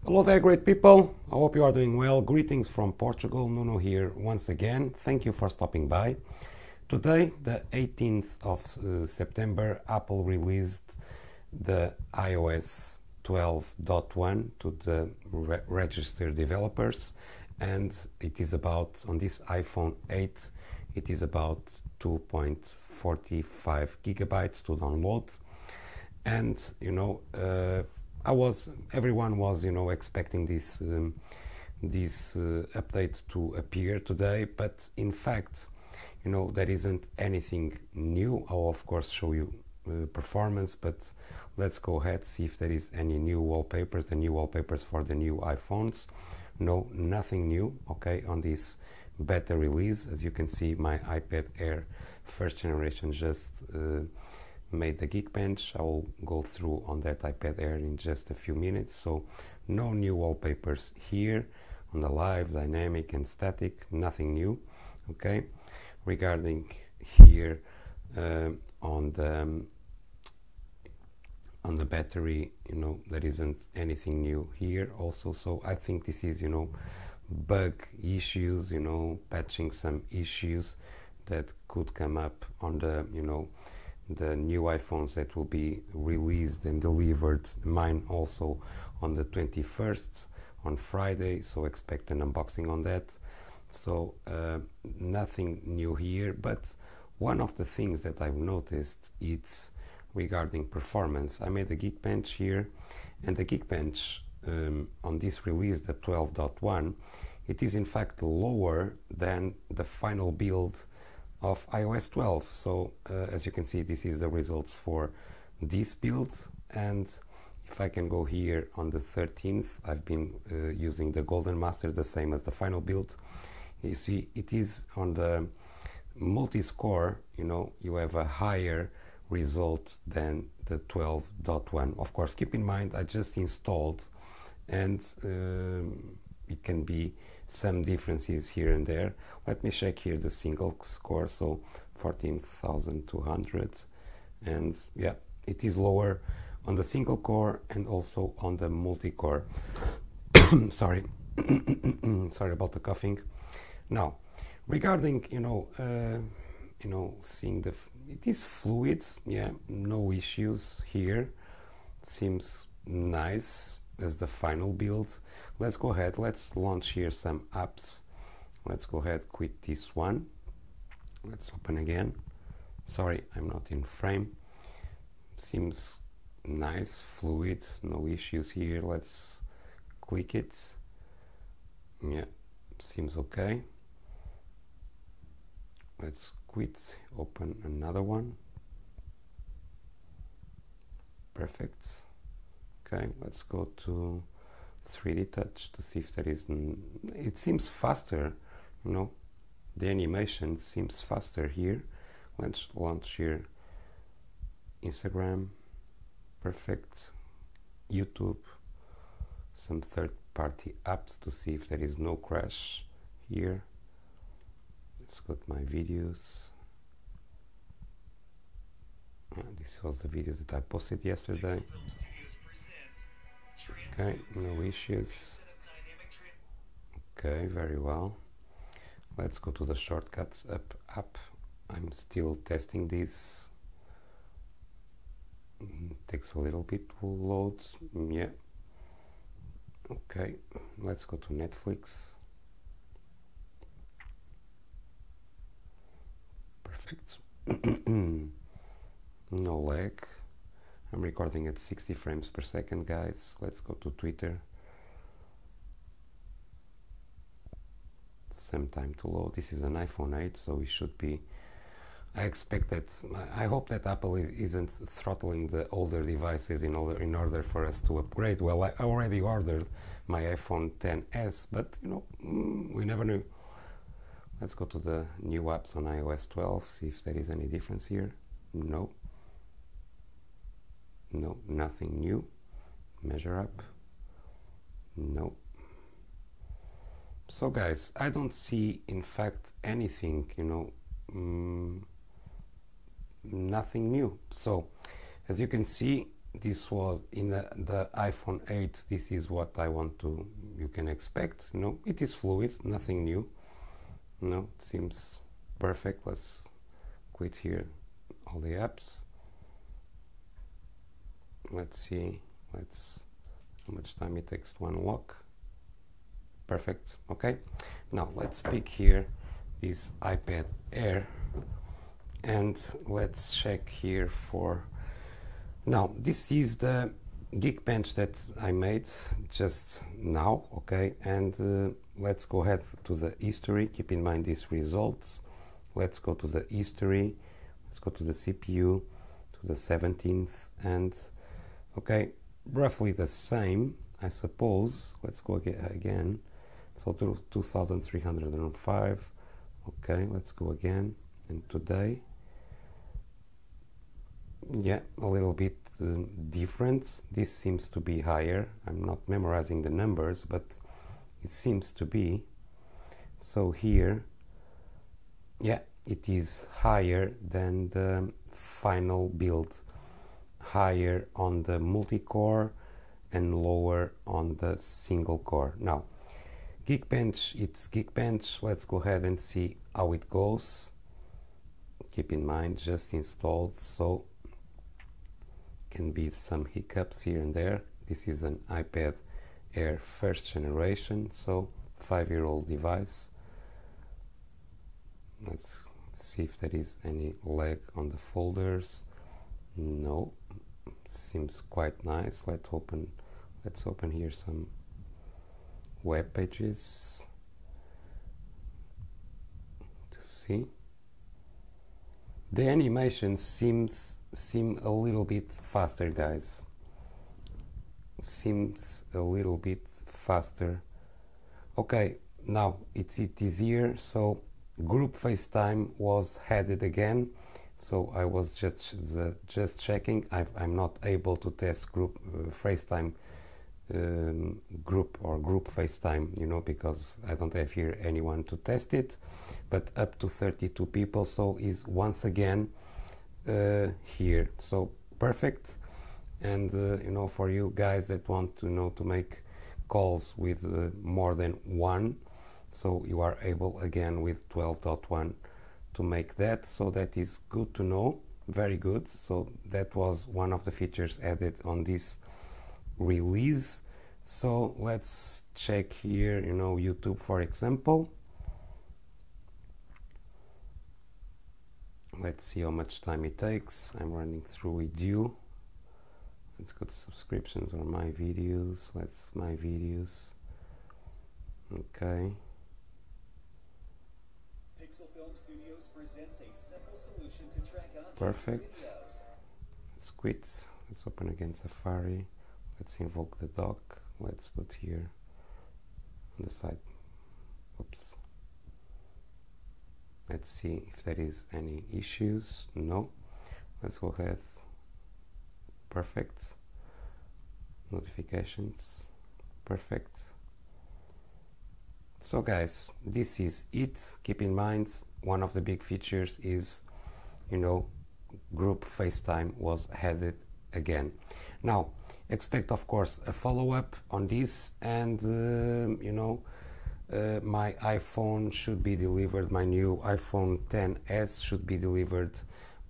Hello there, great people. I hope you are doing well. Greetings from Portugal. Nuno here once again. Thank you for stopping by. Today, the 18th of September, Apple released the iOS 12.1 to the registered developers, and it is about, on this iPhone 8, it is about 2.45 gigabytes to download. And everyone was expecting this update to appear today, but in fact there isn't anything new. I'll of course show you performance, but let's go ahead, see if there is any new wallpapers, the new wallpapers for the new iPhones. No, nothing new, okay, on this beta release. As you can see, my iPad Air first generation just made the Geekbench. I will go through on that iPad Air in just a few minutes. So no new wallpapers here on the live, dynamic and static, nothing new. Okay, regarding here on the battery, there isn't anything new here also. So I think this is bug issues, patching some issues that could come up on the the new iPhones that will be released and delivered, mine also on the 21st on Friday, so expect an unboxing on that. So nothing new here, but one of the things that I've noticed, it's regarding performance. I made a Geekbench here, and the Geekbench on this release, the 12.1, it is in fact lower than the final build of iOS 12. So as you can see, this is the results for this build, and if I can go here on the 13th, I've been using the Golden Master, the same as the final build. You see, it is on the multi-score, you have a higher result than the 12.1. Of course, keep in mind, I just installed, and it can be some differences here and there. Let me check here the single score, so 14,200, and yeah, it is lower on the single core and also on the multi-core. Sorry sorry about the coughing. Now regarding seeing it is fluid, yeah, no issues here, seems nice as the final build. Let's go ahead, let's launch here some apps. Let's go ahead, quit this one, let's open again. Sorry, I'm not in frame. Seems nice, fluid, no issues here. Let's click it. Yeah, seems okay. Let's quit, open another one. Perfect. Okay, let's go to 3D touch to see if there is it seems faster, the animation seems faster here. Let's launch here Instagram. Perfect. YouTube, some third-party apps to see if there is no crash here. Let's go to my videos. This was the video that I posted yesterday. Okay, no issues. Okay, very well. Let's go to the shortcuts app. I'm still testing this. Takes a little bit to load. Yeah. Okay, let's go to Netflix. Perfect. No lag. I'm recording at 60 frames per second, guys. Let's go to Twitter. Some time to load. This is an iPhone 8, so it should be. I hope that Apple isn't throttling the older devices in order for us to upgrade. Well, I already ordered my iPhone XS, but we never knew. Let's go to the new apps on iOS 12, see if there is any difference here. No, nothing new. Measure up. No. So guys, I don't see in fact anything, nothing new. So as you can see, this was in the iPhone 8. This is what you can expect. You know, it is fluid, nothing new. You know, it seems perfect. Let's quit here all the apps. Let's see, how much time it takes to unlock. Perfect. Okay, now let's pick here this iPad Air and let's check here for. Now this is the Geekbench that I made just now. Okay, and let's go ahead to the history. Keep in mind these results. Let's go to the history. Let's go to the CPU, to the 17th, and okay, roughly the same, I suppose. Let's go again. So to 2305. Okay, let's go again. And today, yeah, a little bit different. This seems to be higher. I'm not memorizing the numbers, but it seems to be. So here, yeah, it is higher than the final build, higher on the multi-core and lower on the single core. Now Geekbench, it's Geekbench. Let's go ahead and see how it goes. Keep in mind, just installed, so can be some hiccups here and there. This is an iPad Air first generation, so 5-year-old device. Let's see if there is any lag on the folders. No, seems quite nice. Let's open here some web pages to see. The animation seem a little bit faster, guys. Seems a little bit faster. Okay, now it is here. So group FaceTime was added again. So I was just checking. I'm not able to test group FaceTime group FaceTime, you know, because I don't have here anyone to test it, but up to 32 people, so is once again here, so perfect. And you know, for you guys that want to know to make calls with more than one, so you are able again with 12.1 to make that, so that is good to know, very good. So that was one of the features added on this release. So let's check here, you know, YouTube, for example. Let's see how much time it takes. I'm running through with you. Let's go to subscriptions or my videos. Let's my videos. Okay. Pixel Film Studios presents a simple solution to track objects. Perfect. Videos. Let's quit. Let's open again Safari. Let's invoke the dock. Let's put here on the side. Oops. Let's see if there is any issues. No. Let's go ahead. Perfect. Notifications. Perfect. So guys, this is it. Keep in mind, one of the big features is, you know, group FaceTime was added again. Now, expect of course a follow-up on this, and you know, my iPhone should be delivered, my new iPhone XS should be delivered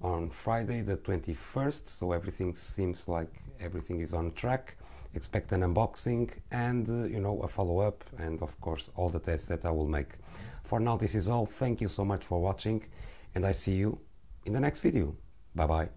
on Friday the 21st, so everything seems like everything is on track. Expect an unboxing and you know, a follow-up, and of course all the tests that I will make. For now, this is all. Thank you so much for watching, and I see you in the next video. Bye bye.